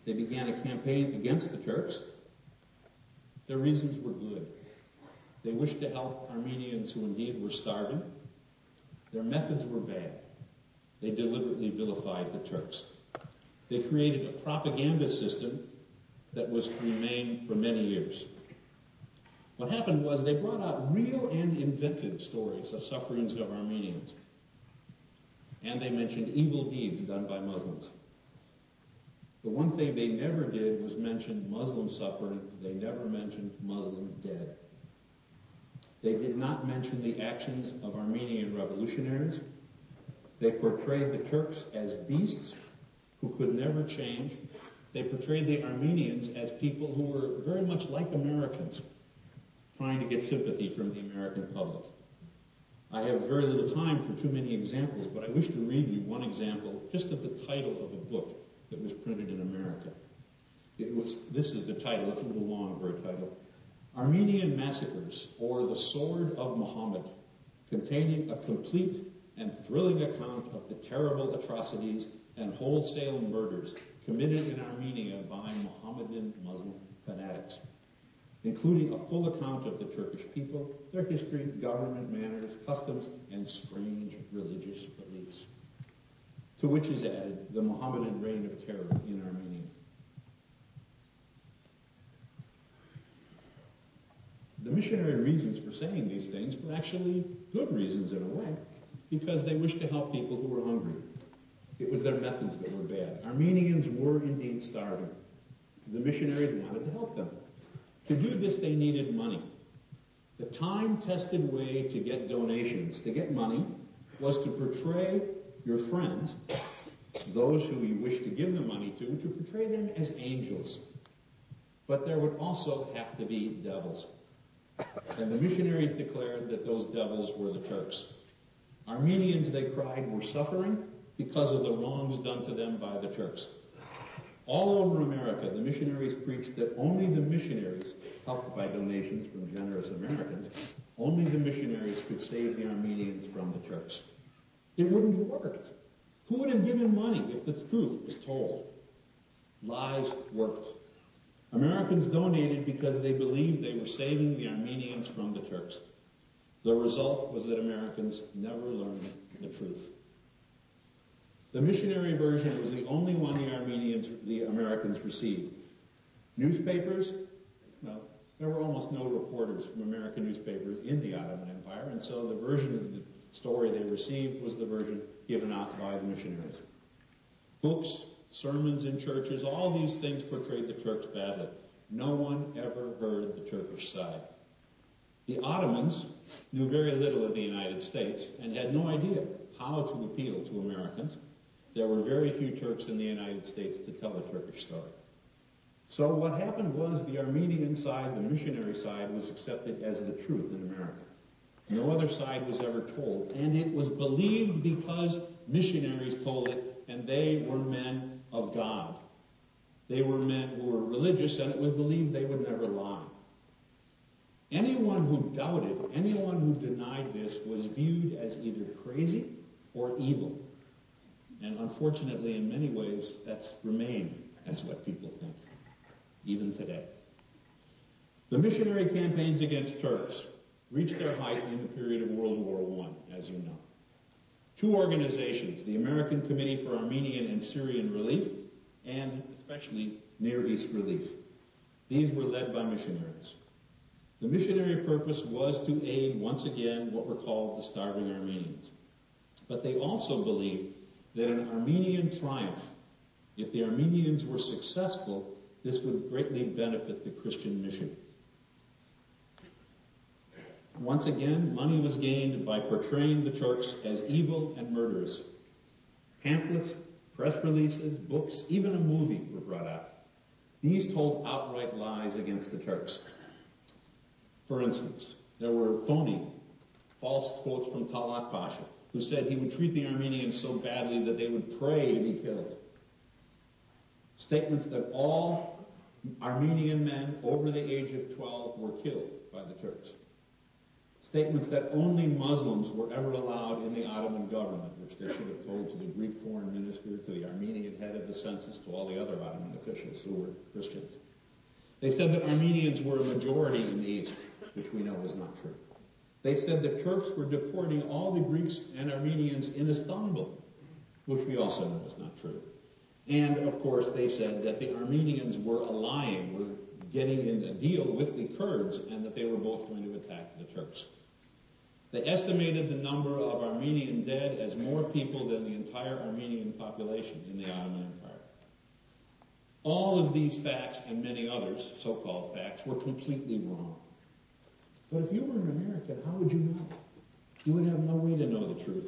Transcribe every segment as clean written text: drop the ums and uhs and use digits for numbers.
They began a campaign against the Turks. Their reasons were good. They wished to help Armenians who indeed were starving. Their methods were bad. They deliberately vilified the Turks. They created a propaganda system that was to remain for many years. What happened was they brought out real and invented stories of sufferings of Armenians. And they mentioned evil deeds done by Muslims. The one thing they never did was mention Muslim suffering. They never mentioned Muslim dead. They did not mention the actions of Armenian revolutionaries. They portrayed the Turks as beasts who could never change. They portrayed the Armenians as people who were very much like Americans, trying to get sympathy from the American public. I have very little time for too many examples, but I wish to read you one example just of the title of a book that was printed in America. This is the title, it's a little long for a title. Armenian Massacres, or The Sword of Muhammad, containing a complete and thrilling account of the terrible atrocities and wholesale murders committed in Armenia by Mohammedan Muslim fanatics, including a full account of the Turkish people, their history, government manners, customs, and strange religious beliefs, to which is added the Mohammedan reign of terror in Armenia. The missionary reasons for saying these things were actually good reasons in a way, because they wished to help people who were hungry. It was their methods that were bad. Armenians were indeed starving. The missionaries wanted to help them. To do this, they needed money. The time-tested way to get donations, to get money, was to portray your friends, those who you wish to give the money to portray them as angels. But there would also have to be devils. And the missionaries declared that those devils were the Turks. Armenians, they cried, were suffering because of the wrongs done to them by the Turks. All over America, the missionaries preached that only the missionaries, helped by donations from generous Americans, only the missionaries could save the Armenians from the Turks. It wouldn't have worked. Who would have given money if the truth was told? Lies worked. Americans donated because they believed they were saving the Armenians from the Turks. The result was that Americans never learned the truth. The missionary version was the only one the Americans received. Newspapers, well, there were almost no reporters from American newspapers in the Ottoman Empire, and so the version of the story they received was the version given out by the missionaries. Books, sermons in churches, all these things portrayed the Turks badly. No one ever heard the Turkish side. The Ottomans knew very little of the United States and had no idea how to appeal to Americans. There were very few Turks in the United States to tell the Turkish story. So what happened was the Armenian side, the missionary side, was accepted as the truth in America. No other side was ever told, and it was believed because missionaries told it, and they were men of God. They were men who were religious, and it was believed they would never lie. Anyone who doubted, anyone who denied this was viewed as either crazy or evil. And unfortunately, in many ways, that's remained as what people think, even today. The missionary campaigns against Turks reached their height in the period of World War I, as you know. Two organizations, the American Committee for Armenian and Syrian Relief, and especially Near East Relief. These were led by missionaries. The missionary purpose was to aid, once again, what were called the starving Armenians. But they also believed that an Armenian triumph, if the Armenians were successful, this would greatly benefit the Christian mission. Once again, money was gained by portraying the Turks as evil and murderous. Pamphlets, press releases, books, even a movie were brought out. These told outright lies against the Turks. For instance, there were phony, false quotes from Talat Pasha, who said he would treat the Armenians so badly that they would pray to be killed. Statements that all Armenian men over the age of 12 were killed by the Turks. Statements that only Muslims were ever allowed in the Ottoman government, which they should have told to the Greek foreign minister, to the Armenian head of the census, to all the other Ottoman officials. who were Christians. They said that Armenians were a majority in the East, which we know is not true. They said that Turks were deporting all the Greeks and Armenians in Istanbul, which we also know is not true. And, of course, they said that the Armenians were allying, were getting in a deal with the Kurds, and that they were both going to attack the Turks. They estimated the number of Armenian dead as more people than the entire Armenian population in the Ottoman Empire. All of these facts and many others, so-called facts, were completely wrong. But if you were an American, how would you know? You would have no way to know the truth.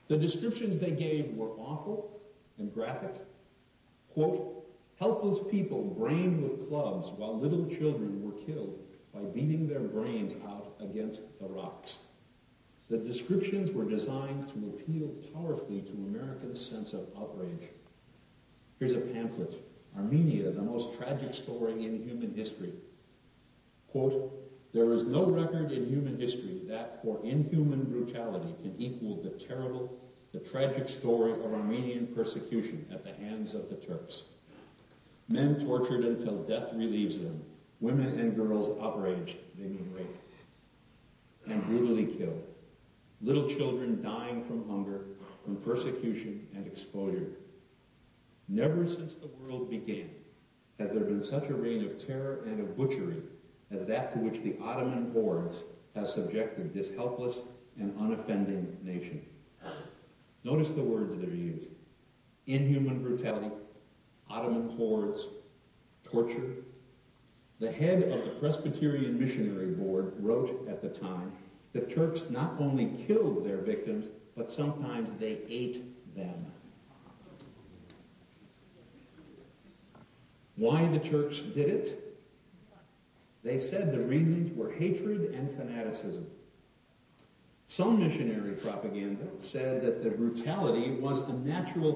The descriptions they gave were awful and graphic. Quote, helpless people brained with clubs while little children were killed by beating their brains out against the rocks. The descriptions were designed to appeal powerfully to Americans' sense of outrage. Here's a pamphlet, Armenia, the most tragic story in human history. Quote, there is no record in human history that for inhuman brutality can equal the tragic story of Armenian persecution at the hands of the Turks. Men tortured until death relieves them. Women and girls outraged, they mean rape, and brutally killed. Little children dying from hunger, from persecution and exposure. Never since the world began has there been such a reign of terror and of butchery as that to which the Ottoman hordes has subjected this helpless and unoffending nation. Notice the words that are used. Inhuman brutality, Ottoman hordes, torture. The head of the Presbyterian Missionary Board wrote at the time that Turks not only killed their victims, but sometimes they ate them. Why the Turks did it? They said the reasons were hatred and fanaticism. Some missionary propaganda said that the brutality was a natural